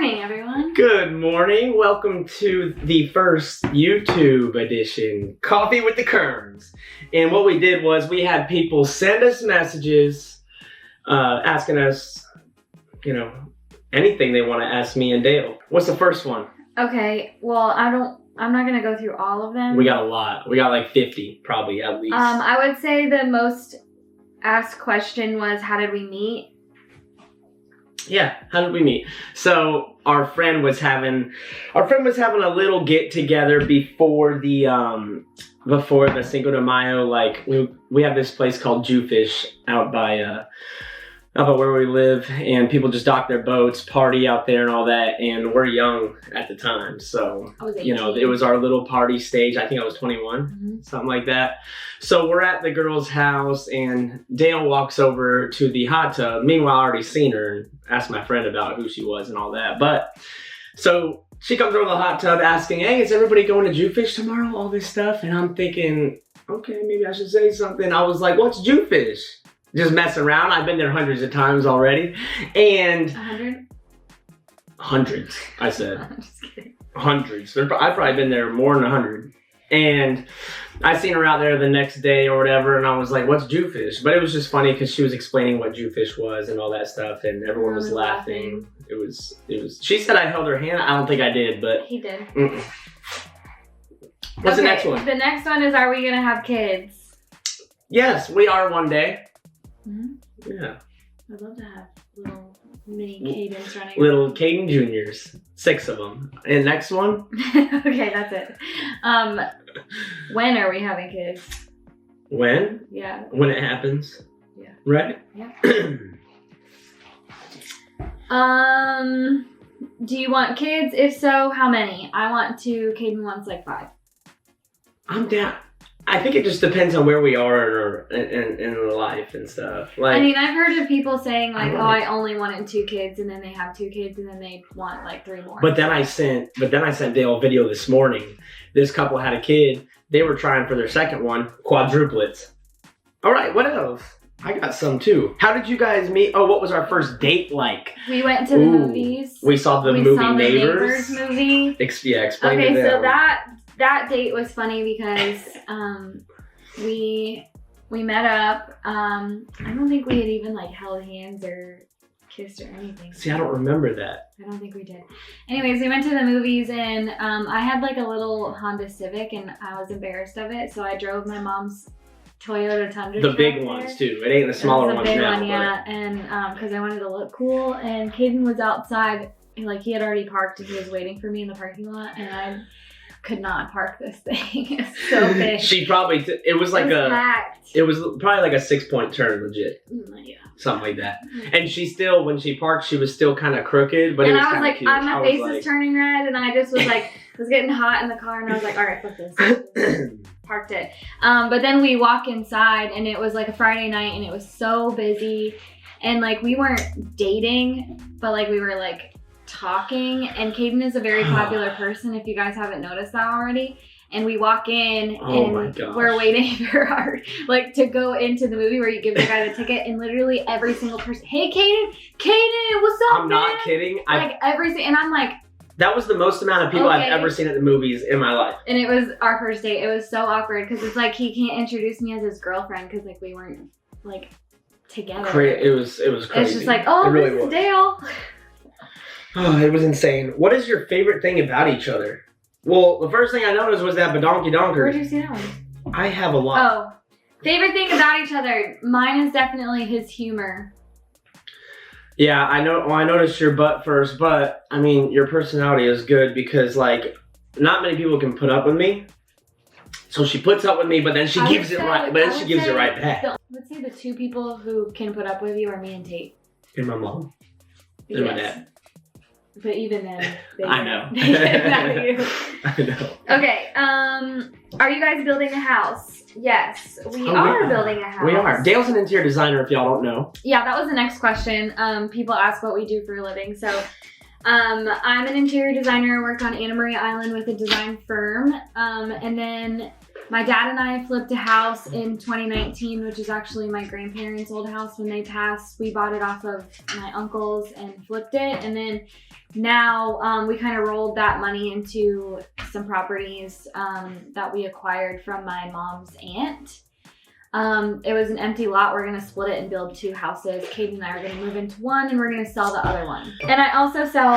morning, everyone. Good morning. Welcome to the first YouTube edition, Coffee with the Kerns. And what we did was we had people send us messages asking us, anything they want to ask me and Dayle. What's the first one? Okay, well, I'm not gonna go through all of them. We got a lot. We got like 50, probably, at least. I would say the most asked question was, how did we meet? Yeah, how did we meet? So our friend was having a little get together before the Cinco de Mayo. Like we have this place called Jewfish out by where we live, and people just dock their boats, party out there and all that. And we're young at the time, so I was 18. it was our little party stage. I think I was 21, something like that. So we're at the girl's house, and Dayle walks over to the hot tub. Meanwhile, I already seen her and asked my friend about who she was and all that. But so she comes over to the hot tub asking, "Hey, is everybody going to Jewfish tomorrow?" All this stuff, and I'm thinking, okay, maybe I should say something. I was like, "What's Jewfish?" Just messing around. I've been there hundreds of times already. And 100? Hundreds, I said. I'm just kidding. Hundreds. I've probably been there more than 100. And I seen her out there the next day or whatever, and I was like, "What's Jewfish?" But it was just funny because she was explaining what Jewfish was and all that stuff, and everyone was laughing. It was. She said I held her hand. I don't think I did, but he did. What's the next one? The next one is, are we gonna have kids? Yes, we are one day. Yeah. I'd love to have little mini Kadins running. Little Kadin Juniors. 6 of them. And next one? Okay, that's it. When are we having kids? When? Yeah. When it happens. Yeah. Right? Yeah. Do you want kids? If so, how many? I want 2. Kadin wants like 5. I'm down. I think it just depends on where we are in life and stuff. Like, I mean, I've heard of people saying like, I only wanted 2 kids, and then they have 2 kids, and then they want like 3 more. But then I sent Dayle a video this morning. This couple had a kid. They were trying for their second one, quadruplets. All right, what else? I got some too. How did you guys meet? Oh, what was our first date like? We went to the movies. We saw the movie Neighbors. Movie. Explain it. Okay, so that date was funny because we met up. I don't think we had even like held hands or kissed or anything. See, I don't remember that. I don't think we did. Anyways, we went to the movies, and I had like a little Honda Civic, and I was embarrassed of it, so I drove my mom's Toyota Tundra. The big ones too. It ain't the smaller ones now. The big one, yeah. And because I wanted to look cool, and Kadin was outside, like he had already parked, and he was waiting for me in the parking lot, and I could not park this thing. It's so big. She probably it was packed. It was probably like a 6-point turn, legit. Yeah. Something like that. And she still, when she parked, she was still kind of crooked, but it was I was like, cute. my face is turning red, and I just was like, it was getting hot in the car, and I was like, all right, fuck this. Parked it. But then we walk inside, and it was like a Friday night, and it was so busy, and like we weren't dating, but like we were like talking, and Kadin is a very popular person, if you guys haven't noticed that already. And we walk in, and we're waiting for our, like, to go into the movie where you give the guy the ticket, and literally every single person, "Hey, Kadin, what's up, I'm not kidding. Like, and I'm like, that was the most amount of people I've ever seen at the movies in my life. And it was our first date. It was so awkward, because it's like he can't introduce me as his girlfriend, because, like, we weren't, like, together. It was crazy. It's just like, oh, really, this is Dayle. Oh, it was insane. What is your favorite thing about each other? Well, the first thing I noticed was that badonky donker. Where'd you see that one? I have a lot. Oh, favorite thing about each other. Mine is definitely his humor. Yeah, I know. Well, I noticed your butt first, but I mean, your personality is good because, like, not many people can put up with me. So she puts up with me, but then she gives it right. But then she gives it right back. Let's say the 2 people who can put up with you are me and Tate. And my mom. And my dad. But even then, I know. I know. Okay, are you guys building a house? Yes, we are building a house. We are. Dale's an interior designer, if y'all don't know. Yeah, that was the next question. People ask what we do for a living. So, I'm an interior designer. I work on Anna Maria Island with a design firm. And then My dad and I flipped a house in 2019, which is actually my grandparents' old house. When they passed, we bought it off of my uncle's and flipped it. And then now we kind of rolled that money into some properties that we acquired from my mom's aunt. It was an empty lot. We're gonna split it and build 2 houses. Katie and I are gonna move into one, and we're gonna sell the other one. And I also sell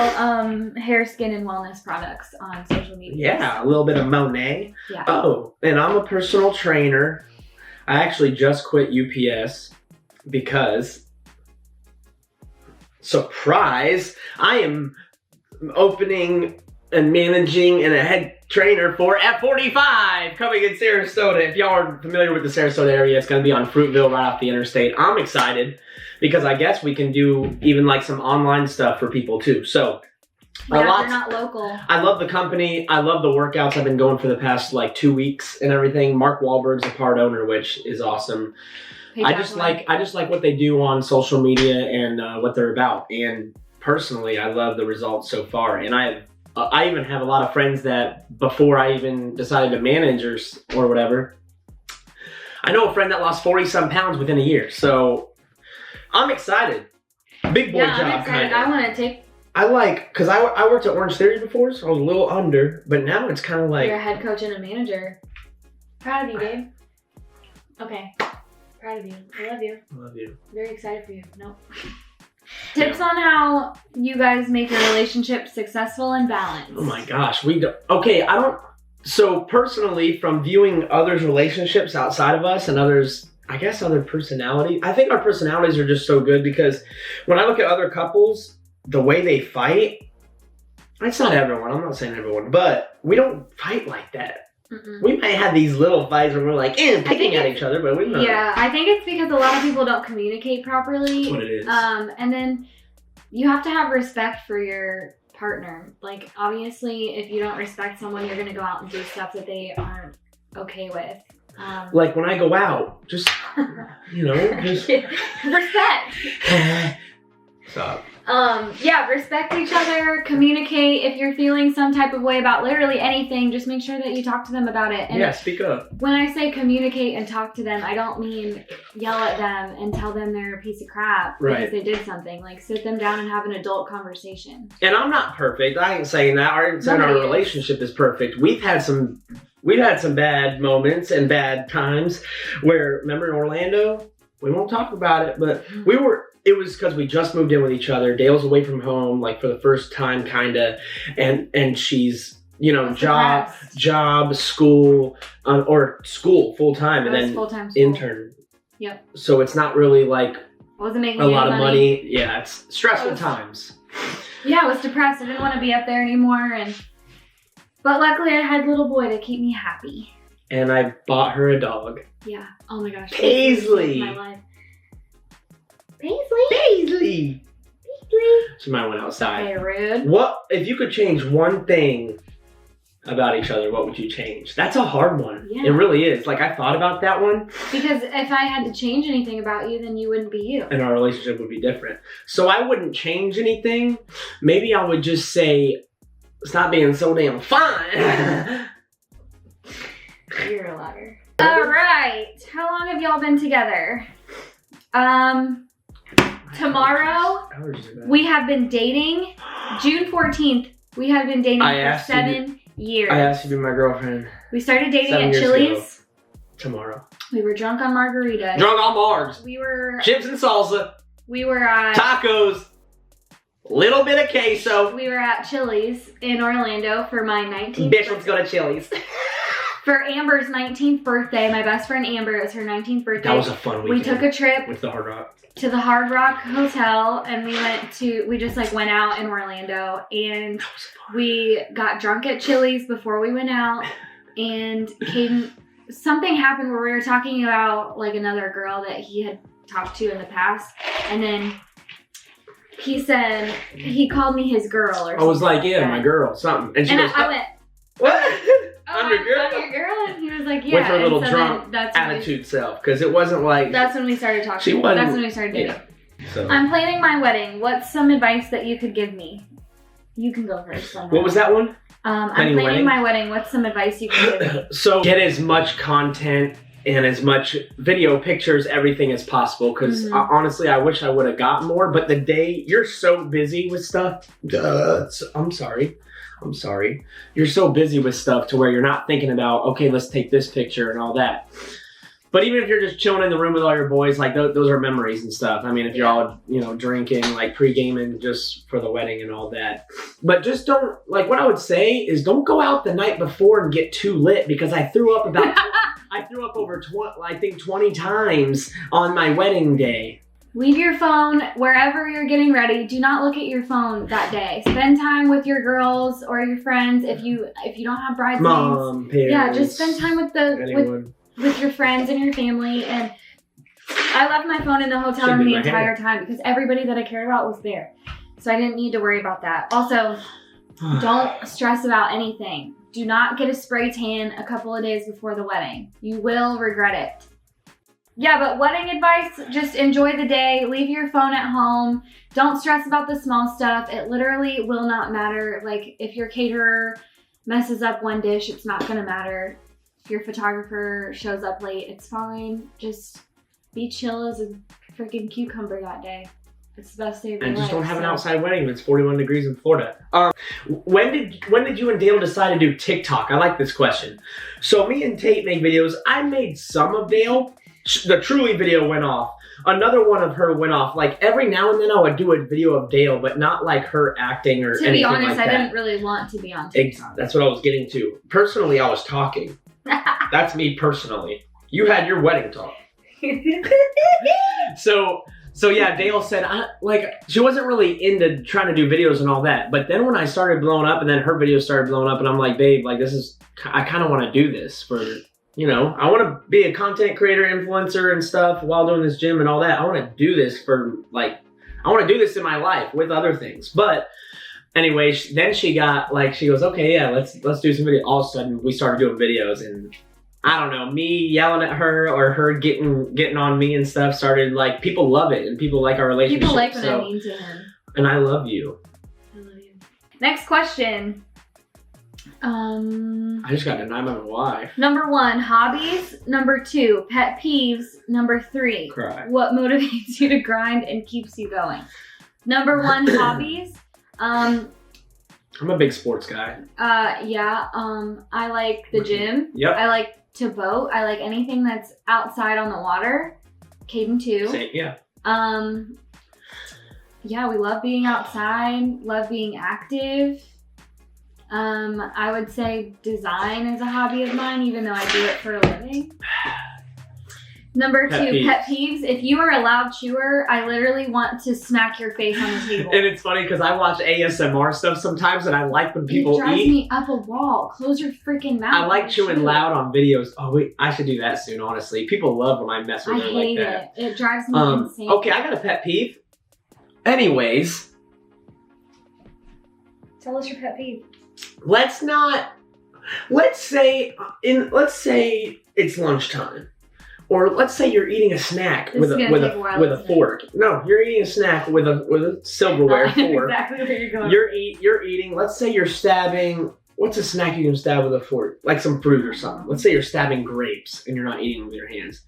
hair, skin, and wellness products on social media. Yeah, a little bit of Monet. Yeah. Oh, and I'm a personal trainer. I actually just quit UPS because, surprise, I am opening and managing and a head trainer for F45 coming in Sarasota. If y'all are familiar with the Sarasota area, it's going to be on Fruitville right off the interstate. I'm excited because I guess we can do even like some online stuff for people too. So yeah, they're not local. I love the company. I love the workouts I've been going for the past like 2 weeks and everything. Mark Wahlberg's a part owner, which is awesome. I just like what they do on social media and what they're about. And personally, I love the results so far. And I even have a lot of friends that before I even decided to manage or whatever, I know a friend that lost 40-some pounds within a year. So I'm excited. Big boy job. I'm excited. Kinda. I want to take. Because I worked at Orange Theory before, so I was a little under, but now it's kind of like. You're a head coach and a manager. Proud of you, babe. Okay. Proud of you. I love you. I love you. Very excited for you. Nope. Tips on how you guys make your relationship successful and balanced. Oh my gosh, so personally, from viewing others' relationships outside of us and others, I guess other personality, I think our personalities are just so good because when I look at other couples, the way they fight, it's not everyone, I'm not saying everyone, but we don't fight like that. We might have these little fights where we're like, picking at each other, but we're not. Yeah, I think it's because a lot of people don't communicate properly. That's what it is. And then you have to have respect for your partner. Like, obviously, if you don't respect someone, you're going to go out and do stuff that they aren't okay with. Like when I go out, just, just. Respect. Stop. Yeah, respect each other, communicate. If you're feeling some type of way about literally anything, just make sure that you talk to them about it. And yeah, speak up. When I say communicate and talk to them, I don't mean yell at them and tell them they're a piece of crap because they did something. Like, sit them down and have an adult conversation. And I'm not perfect. I ain't saying that. I ain't saying our relationship is perfect. We've had some bad moments and bad times where, remember in Orlando? We won't talk about it, but it was because we just moved in with each other. Dale's away from home, like for the first time, kind of, and she's, job, school, or school full time, and then full-time intern. Yep. So it's not really like wasn't making a lot of money. Yeah, it's stressful times. Yeah, I was depressed. I didn't want to be up there anymore, but luckily I had little boy to keep me happy. And I bought her a dog. Yeah. Oh my gosh. Paisley. My life. Paisley. She might went outside. Hey, rude. What if you could change one thing about each other? What would you change? That's a hard one. Yeah. It really is. Like, I thought about that one. Because if I had to change anything about you, then you wouldn't be you. And our relationship would be different. So I wouldn't change anything. Maybe I would just say, stop being so damn fine. You're a liar. All right. How long have y'all been together? Tomorrow, we have been dating. June 14th, we have been dating for 7 years. I asked you to be my girlfriend. We started dating at Chili's. Tomorrow. We were drunk on margaritas. Drunk on Mars. We were... chips and salsa. We were tacos. Little bit of queso. We were at Chili's in Orlando for my 19th Bitch, let's go to Chili's. For Amber's 19th birthday, my best friend Amber, it was her 19th birthday. That was a fun weekend. We took a trip with the Hard Rock to the Hard Rock Hotel, and we just like went out in Orlando, and we got drunk at Chili's before we went out, and something happened where we were talking about like another girl that he had talked to in the past, and then he said he called me his girl or something. I was like, yeah, my girl, something, and she goes, I went, what? I'm your girl. I'm your girl, and he was like, yeah. With her little drunk attitude self, because it wasn't like. That's when we started talking. She wasn't. That's when we started dating. Yeah. So. I'm planning my wedding. What's some advice that you could give me? You can go first. What was that one? I'm Planning planning wedding? my wedding. What's some advice you can give me? So get as much content and as much video, pictures, everything as possible. Because honestly, I wish I would have got more. But the day you're so busy with stuff, I'm sorry. You're so busy with stuff to where you're not thinking about, okay, let's take this picture and all that. But even if you're just chilling in the room with all your boys, like those are memories and stuff. I mean, if you're all, drinking, like pre-gaming just for the wedding and all that. But just don't, like what I would say is don't go out the night before and get too lit, because I threw up over 20 times on my wedding day. Leave your phone wherever you're getting ready. Do not look at your phone that day. Spend time with your girls or your friends. If you don't have bridesmaids, Mom, parents, yeah, just spend time with anyone. with your friends and your family. And I left my phone in the hotel room the entire time because everybody that I cared about was there. So I didn't need to worry about that. Also, don't stress about anything. Do not get a spray tan a couple of days before the wedding. You will regret it. Yeah, but wedding advice, just enjoy the day. Leave your phone at home. Don't stress about the small stuff. It literally will not matter. Like, if your caterer messes up one dish, it's not going to matter. If your photographer shows up late, it's fine. Just be chill as a freaking cucumber that day. It's the best day of your life. And just don't have an outside wedding if it's 41 degrees in Florida. When did you and Dayle decide to do TikTok? I like this question. So me and Tate make videos. I made some of Dayle. The Truly video went off. Another one of her went off. Like every now and then I would do a video of Dayle, but not like her acting or anything like that. To be honest, I didn't really want to be on TikTok. That's what I was getting to. Personally, I was talking. That's me personally. You had your wedding talk. So yeah, Dayle said, she wasn't really into trying to do videos and all that. But then when I started blowing up and then her videos started blowing up and I'm like, babe, like I kind of want to do this for, I want to be a content creator, influencer and stuff while doing this gym and all that. I want to do this I want to do this in my life with other things. But anyway, then she goes, okay, yeah, let's do some videos. All of a sudden we started doing videos and I don't know, me yelling at her or her getting on me and stuff started, like, people love it and people like our relationship. People like what I mean to him. And I love you. I love you. Next question. I just got to deny my wife. Number 1, hobbies. Number 2, pet peeves. Number 3, cry. What motivates you to grind and keeps you going? Number 1, hobbies. I'm a big sports guy. Yeah. I like the gym. Yep. I like to boat. I like anything that's outside on the water. Kadin too. Same, yeah. Yeah, we love being outside, love being active. I would say design is a hobby of mine, even though I do it for a living. Number 2, pet peeves. If you are a loud chewer, I literally want to smack your face on the table. And it's funny because I watch ASMR stuff sometimes and I like when people eat. It drives me up a wall. Close your freaking mouth. I like chewing loud on videos. Oh wait, I should do that soon, honestly. People love when I mess with them like that. I hate it. It drives me insane. Okay, I got a pet peeve. Anyways. Tell us your pet peeve. Let's say it's lunchtime. Or let's say you're eating a snack with a fork. No, you're eating a snack with a silverware fork. Exactly where you're going. You're eating. Let's say you're stabbing. What's a snack you can stab with a fork? Like some fruit or something. Let's say you're stabbing grapes and you're not eating with your hands.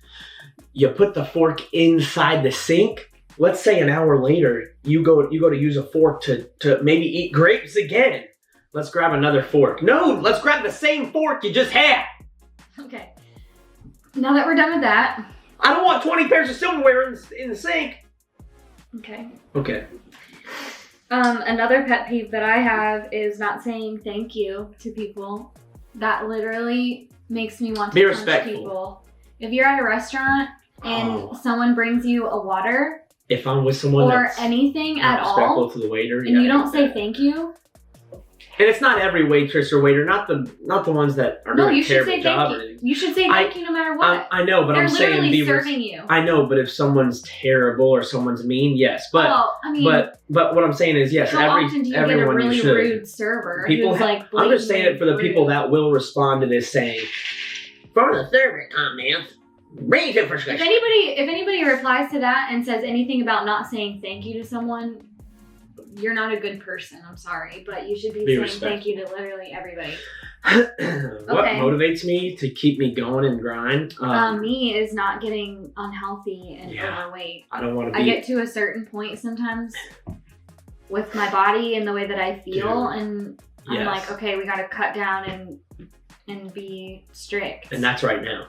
You put the fork inside the sink. Let's say an hour later you go to use a fork to maybe eat grapes again. Let's grab another fork. No, let's grab the same fork you just had. Okay. Now that we're done with that. I don't want 20 pairs of silverware in the sink. Okay. Okay. Another pet peeve that I have is not saying thank you to people. That literally makes me want to be punch respectful. People. If you're at a restaurant and someone brings you a water, if I'm with someone or anything at all, respectful to the waiter, and you don't say thank you. And it's not every waitress or waiter, not the ones that are doing a terrible job or anything. You should say thank you no matter what. I know, but I'm saying they're literally serving you. I know, but if someone's terrible or someone's mean, yes. But but what I'm saying is yes, how often do you get a really rude server who's like I'm just saying it for the people that will respond to this saying, for the server comment, raise it for if anybody replies to that and says anything about not saying thank you to someone, you're not a good person. I'm sorry, but you should be saying thank you to literally everybody. What motivates me to keep me going and grind? Me is not getting unhealthy and overweight. I don't want to be. I get to a certain point sometimes with my body and the way that I feel, and I'm like, okay, we got to cut down and be strict. And that's right now.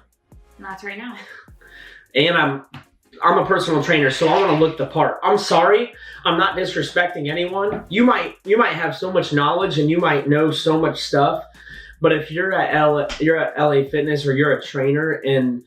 And I'm a personal trainer, so I want to look the part. I'm sorry, I'm not disrespecting anyone. You might have so much knowledge and you might know so much stuff, but if you're at LA Fitness or you're a trainer, and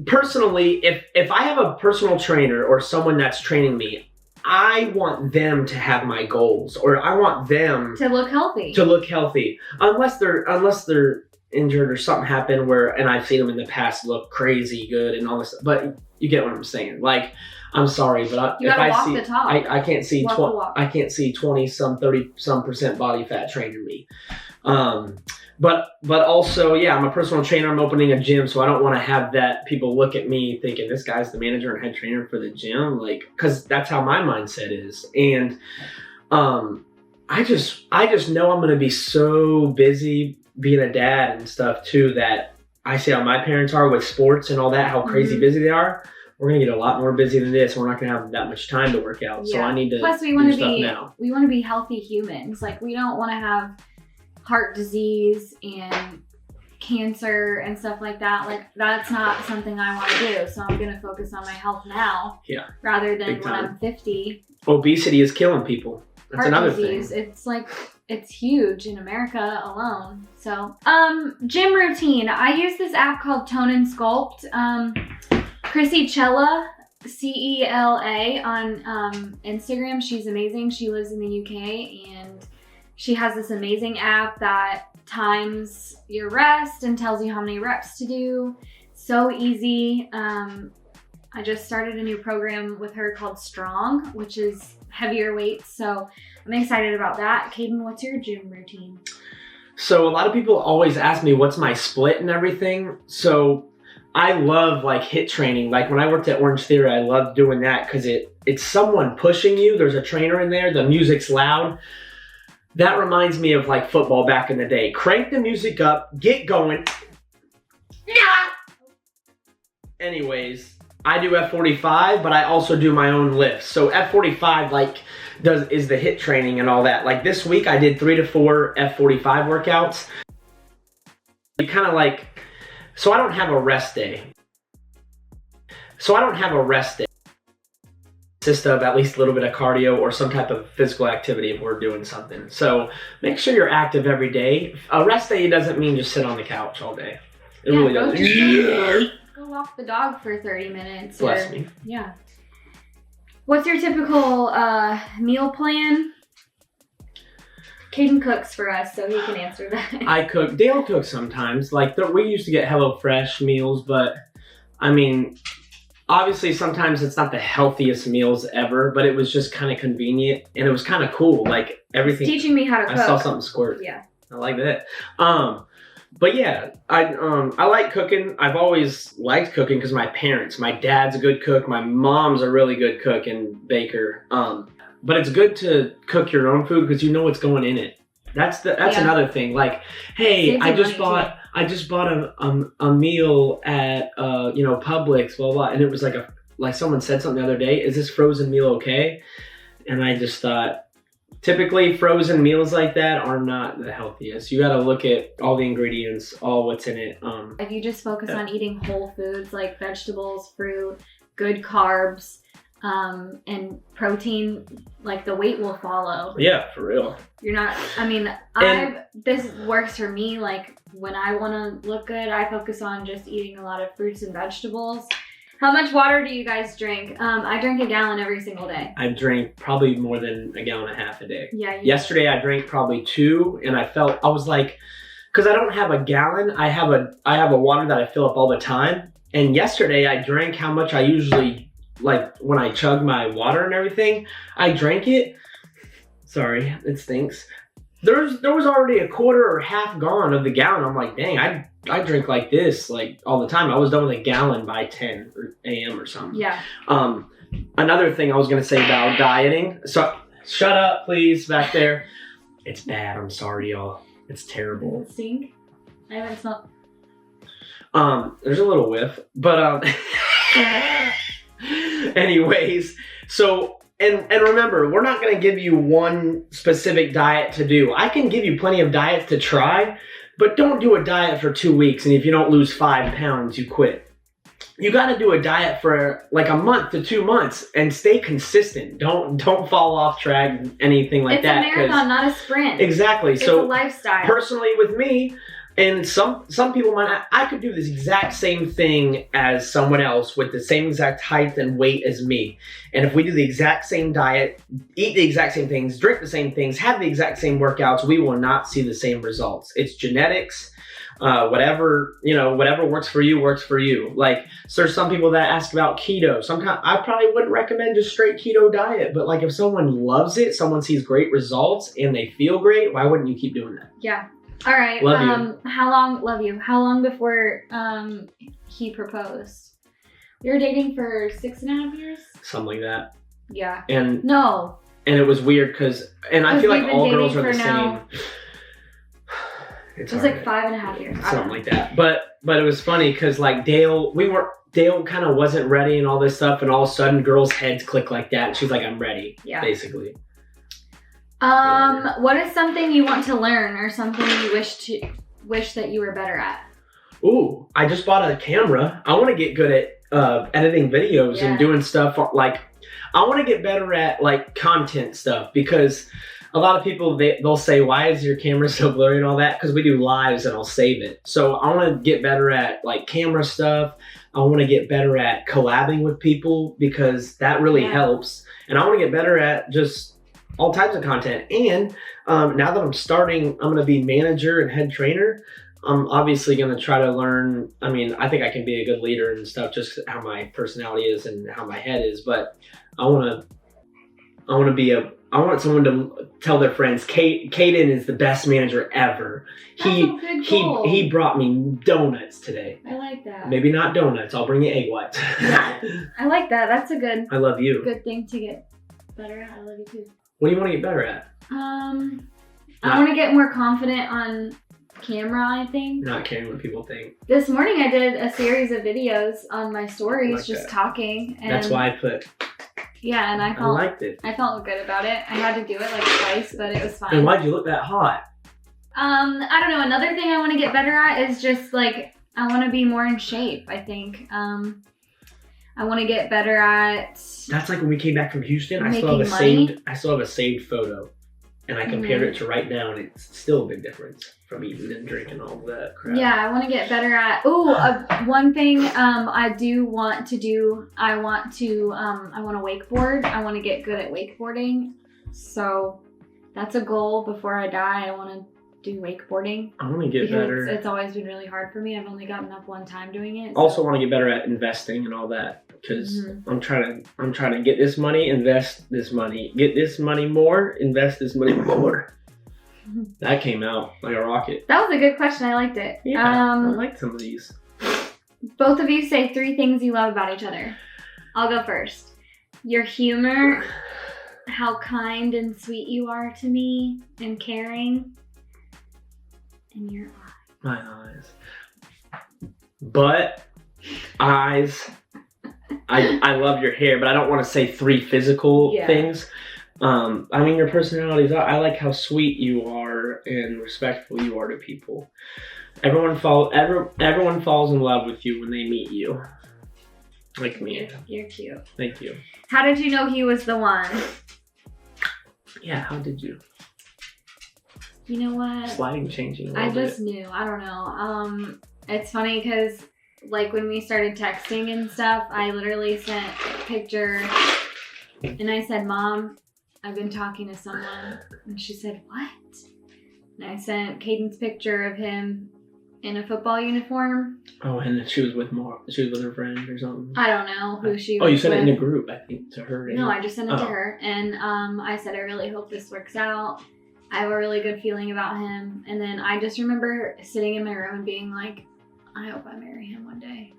personally, if I have a personal trainer or someone that's training me, I want them to have my goals, or I want them to look healthy. Unless they're injured or something happened and I've seen them in the past look crazy good and all this, but you get what I'm saying. Like, I'm sorry, but if I see, I can't see I can't see 30% body fat training me. But also, I'm a personal trainer. I'm opening a gym, so I don't want to have that people look at me thinking this guy's the manager and head trainer for the gym, like, because that's how my mindset is. And I just know I'm going to be so busy being a dad and stuff too, that I see how my parents are with sports and all that, how crazy busy they are. We're gonna get a lot more busy than this. We're not gonna have that much time to work out. So I need to. Plus, we want to be healthy humans. Like, we don't want to have heart disease and cancer and stuff like that. Like, that's not something I want to do. So I'm gonna focus on my health now. Yeah. Rather than when I'm 50. Obesity is killing people. That's another disease. Thing. It's like, it's huge in America alone. So, gym routine. I use this app called Tone and Sculpt. Chrissy Cella, Cela on Instagram. She's amazing. She lives in the UK, and she has this amazing app that times your rest and tells you how many reps to do. So easy. I just started a new program with her called Strong, which is heavier weights. So I'm excited about that. Kadin, what's your gym routine? So a lot of people always ask me what's my split and everything. So I love like HIIT training. Like when I worked at Orange Theory, I loved doing that because it's someone pushing you. There's a trainer in there. The music's loud. That reminds me of like football back in the day. Crank the music up, get going. Anyways, I do F45, but I also do my own lifts. So F45 is the HIIT training and all that. Like this week I did 3 to 4 F45 workouts. You kind of like, so I don't have a rest day. Consist of at least a little bit of cardio or some type of physical activity if we're doing something. So make sure you're active every day. A rest day doesn't mean just sit on the couch all day. It really doesn't. Go walk the dog for 30 minutes. Bless me. Yeah. What's your typical meal plan? Kadin cooks for us, so he can answer that. I cook. Dayle cooks sometimes. Like we used to get HelloFresh meals, but I mean, obviously sometimes it's not the healthiest meals ever, but it was just kind of convenient and it was kind of cool. Like everything. He's teaching me how to cook. I saw something squirt. Yeah. I like that. But yeah, I like cooking. I've always liked cooking because my dad's a good cook. My mom's a really good cook and baker. But it's good to cook your own food because you know what's going in it. That's another thing. Like, hey, I just bought a meal at Publix, blah blah, and it was like someone said something the other day. Is this frozen meal okay? And I just thought, typically frozen meals like that are not the healthiest. You got to look at all the ingredients, all what's in it. If you just focus on eating whole foods like vegetables, fruit, good carbs, and protein, like the weight will follow. Yeah, for real. You're not, this works for me. Like when I want to look good, I focus on just eating a lot of fruits and vegetables. How much water do you guys drink? I drink a gallon every single day. I drink probably more than a gallon and a half a day. Yeah. Yesterday I drank probably 2, and I was like, because I don't have a gallon, I have a water that I fill up all the time. And yesterday I drank how much I usually, like when I chug my water and everything, I drank it. Sorry, it stinks. There was already a quarter or half gone of the gallon. I'm like, dang, I drink like this like all the time. I was done with a gallon by 10 a.m. or something. Yeah. Another thing I was gonna say about dieting. So Shut up, please, back there. It's bad. I'm sorry, y'all. It's terrible. Does it stink? I haven't smelled. There's a little whiff, but anyways, so and remember, we're not gonna give you one specific diet to do. I can give you plenty of diets to try, but don't do a diet for 2 weeks, and if you don't lose 5 pounds, you quit. You got to do a diet for like a month to 2 months and stay consistent. Don't fall off track, anything like that. It's a marathon, not a sprint. Exactly. It's so a lifestyle. Personally, with me, and some people might, I could do this exact same thing as someone else with the same exact height and weight as me. And if we do the exact same diet, eat the exact same things, drink the same things, have the exact same workouts, we will not see the same results. It's genetics. Whatever works for you works for you. Like, so there's some people that ask about keto. Sometimes I probably wouldn't recommend just straight keto diet, but like if someone loves it, someone sees great results and they feel great, why wouldn't you keep doing that? Yeah. All right. Love you. How long before he proposed? We were dating for 6.5 years? Something like that. Yeah. And no. And it was weird because I feel like all girls are the same. It was like 5.5 years. Something like that. But it was funny because like Dayle kind of wasn't ready and all this stuff, and all of a sudden girls' heads click like that, and she's like, I'm ready. Yeah. Basically. What is something you want to learn or something you wish that you were better at? Ooh, I just bought a camera. I want to get good at editing videos and doing stuff like, I want to get better at like content stuff, because a lot of people, they'll say, why is your camera so blurry and all that? Because we do lives and I'll save it. So I want to get better at like camera stuff. I want to get better at collabing with people, because that really helps. And I want to get better at just all types of content. And now that I'm starting, I'm going to be manager and head trainer. I'm obviously going to try to learn. I mean, I think I can be a good leader and stuff, just how my personality is and how my head is. But I want someone to tell their friends, Kadin is the best manager ever. He brought me donuts today. I like that. Maybe not donuts. I'll bring you egg whites. Yeah, I like that. That's a good. I love you. Good thing to get better at. I love you too. What do you want to get better at? I want to get more confident on camera, I think. Not caring what people think. This morning I did a series of videos on my stories, just talking. And that's why I put. Yeah, and I liked it. I felt good about it. I had to do it like twice, but it was fine. And why'd you look that hot? I don't know. Another thing I want to get better at is just like, I want to be more in shape, I think. I want to get better at. That's like when we came back from Houston. I still have a saved photo, and I compared it to right now, and it's still a big difference from eating and drinking all of that crap. Yeah, I want to get better at. One thing I do want to do. I want to wakeboard. I want to get good at wakeboarding. So that's a goal before I die. I want to do wakeboarding. I want to get better. It's always been really hard for me. I've only gotten up one time doing it. Also want to get better at investing and all that, because I'm trying to get this money, invest this money, get this money more, invest this money more. That came out like a rocket. That was a good question. I liked it. Yeah, I like some of these. Both of you say 3 things you love about each other. I'll go first. Your humor, how kind and sweet you are to me and caring, and your eyes. My eyes. Butt, eyes. I love your hair, but I don't want to say 3 physical things. I mean, your personalities. I like how sweet you are and respectful you are to people. Everyone falls in love with you when they meet you. Like me. You're cute. Thank you. How did you know he was the one? Yeah, how did you? You know what? Sliding, changing. I just knew. I don't know. It's funny because like when we started texting and stuff, I literally sent a picture and I said, Mom, I've been talking to someone. And she said, what? And I sent Kadin's picture of him in a football uniform. Oh, and she was with her friend or something? I don't know who she was. Oh, you sent it in a group, I think, to her. No, I just sent it to her. And I said, I really hope this works out. I have a really good feeling about him. And then I just remember sitting in my room and being like, I hope I marry him one day.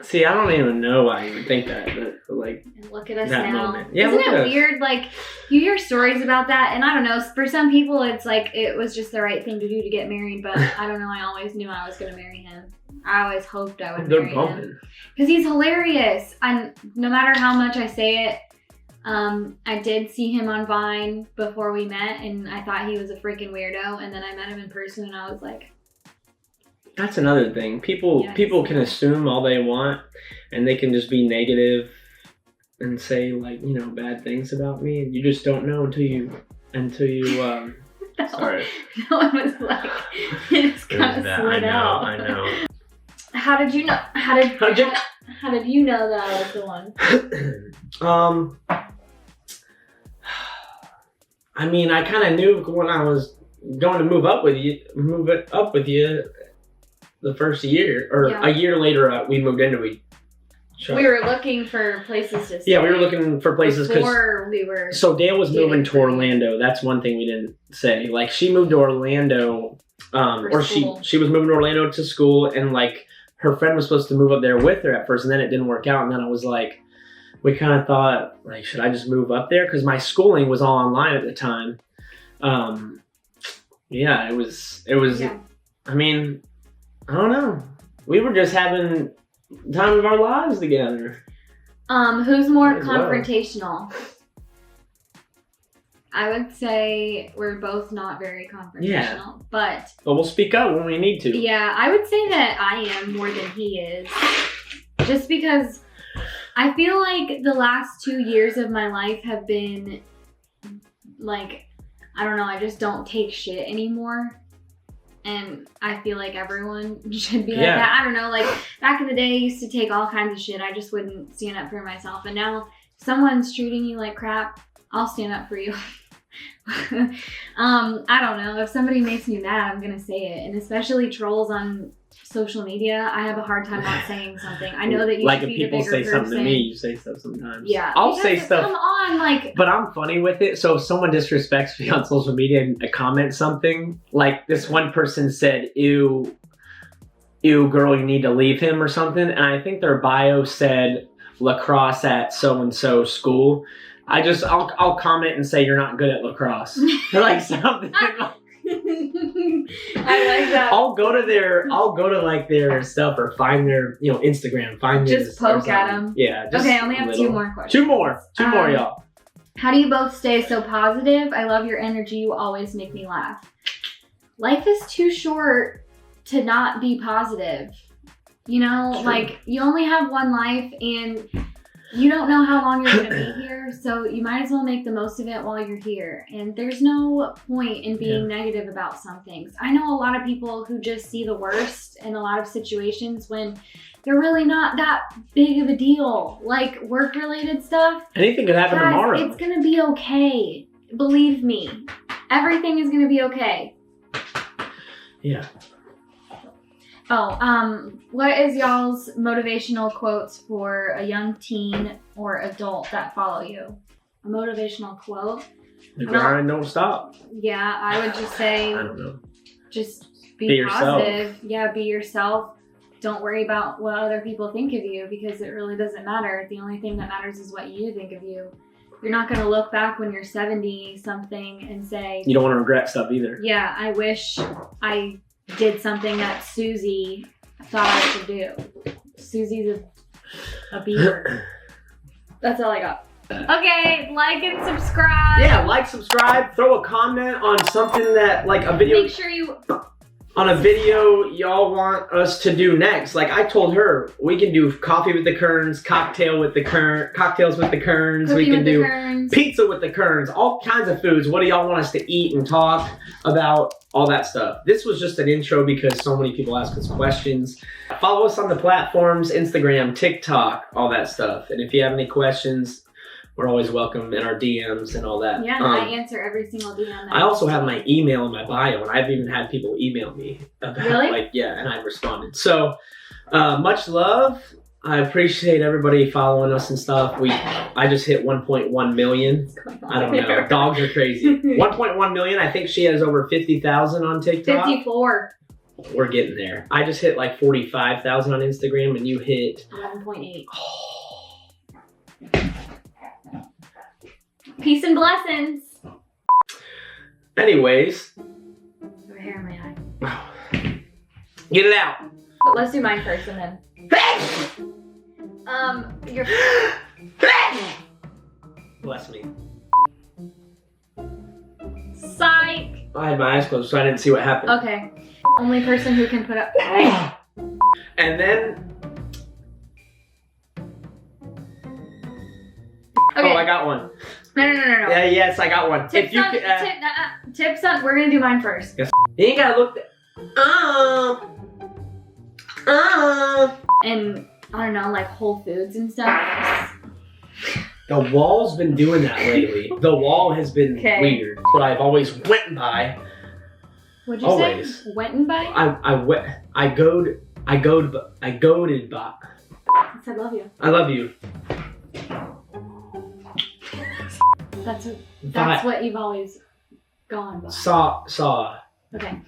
See, I don't even know why you would think that, but like, and look at us that now. moment. Yeah, Isn't look at it us. weird? Like, you hear stories about that, and I don't know, for some people it's like it was just the right thing to do to get married, but I don't know, I always knew I was going to marry him. I always hoped I would marry him. Because he's hilarious. And no matter how much I say it, I did see him on Vine before we met, and I thought he was a freaking weirdo, and then I met him in person, and I was like... That's another thing. People can assume all they want, and they can just be negative and say, like, you know, bad things about me, and you just don't know until you sorry. No, it was like, it just kind of slid out. I know. How did you know? How did you know that I was the one? I mean, I kind of knew when I was going to move up with you the first year, or a year later, we moved into each other. We were looking for places to stay. Yeah, we were looking for places before we were. So Dayle was moving to Orlando. That's one thing we didn't say. Like, she moved to Orlando, she was moving to Orlando to school, and like her friend was supposed to move up there with her at first, and then it didn't work out. And then I was like, we kind of thought, like, should I just move up there? Because my schooling was all online at the time. Yeah, it was. Yeah. I mean, I don't know. We were just having time of our lives together. Who's more confrontational? I would say we're both not very confrontational, but we'll speak up when we need to. Yeah, I would say that I am more than he is, just because I feel like the last 2 years of my life have been like, I don't know, I just don't take shit anymore. And I feel like everyone should be like that. I don't know, like back in the day I used to take all kinds of shit. I just wouldn't stand up for myself. And now if someone's treating you like crap, I'll stand up for you. I don't know. If somebody makes me mad, I'm gonna say it. And especially trolls on social media, I have a hard time not saying something. I know that you should be the bigger person. Like if people say something to me, you say stuff sometimes. Yeah. I'll say stuff. Come on, like. But I'm funny with it. So if someone disrespects me on social media and comments something, like this one person said, ew, girl, you need to leave him or something. And I think their bio said lacrosse at so-and-so school. I'll comment and say you're not good at lacrosse. Like something. I like that. I'll go to like their stuff or find their, Instagram. Just poke at them. Yeah. Okay, I only have 2 more questions. Two more, y'all. How do you both stay so positive? I love your energy. You always make me laugh. Life is too short to not be positive. Like you only have one life and you don't know how long you're going to be here, so you might as well make the most of it while you're here. And there's no point in being negative about some things. I know a lot of people who just see the worst in a lot of situations when they're really not that big of a deal. Like work-related stuff. Anything could happen tomorrow. It's going to be okay. Believe me. Everything is going to be okay. Yeah. What is y'all's motivational quotes for a young teen or adult that follow you? A motivational quote? The grind don't stop. Yeah, I would just say, I don't know. Just be positive. Yourself. Yeah, be yourself. Don't worry about what other people think of you because it really doesn't matter. The only thing that matters is what you think of you. You're not going to look back when you're 70 something and say... You don't want to regret stuff either. Yeah, I wish I did something that Susie thought I should do. Susie's a beaver. That's all I got. Okay, like and subscribe. Yeah, like, subscribe, throw a comment on something that, like a video. Make sure you... On a video y'all want us to do next. Like I told her, we can do coffee with the Kerns, cocktails with the Kerns. We can do pizza with the Kerns, all kinds of foods. What do y'all want us to eat and talk about? All that stuff. This was just an intro because so many people ask us questions. Follow us on the platforms, Instagram, TikTok, all that stuff. And if you have any questions, we're always welcome in our DMs and all that. Yeah, I answer every single DM. I also have my email in my bio, and I've even had people email me about and I've responded. So much love. I appreciate everybody following us and stuff. I just hit 1.1 million. I don't know. Dogs are crazy. 1.1 million. I think she has over 50,000 on TikTok. 54. We're getting there. I just hit like 45,000 on Instagram, and you hit 11.8. Peace and blessings. Anyways. There's a hair in my eye. Get it out. But let's do mine first and then. Your. Bless me. Psych. I had my eyes closed, so I didn't see what happened. Okay. Only person who can put up. And then. Okay. Oh, I got one. No. Yeah, yes, I got one. Tips on. Tips on. We're gonna do mine first. Yes. You ain't gotta look. And I don't know, like Whole Foods and stuff. The wall's been doing that lately. The wall has been weird. What I've always went by. What'd you say? Went and by? I goaded by. I said love you. I love you. That's what you've always gone by. Saw. Okay.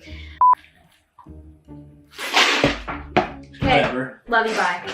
Whatever. Love you, bye.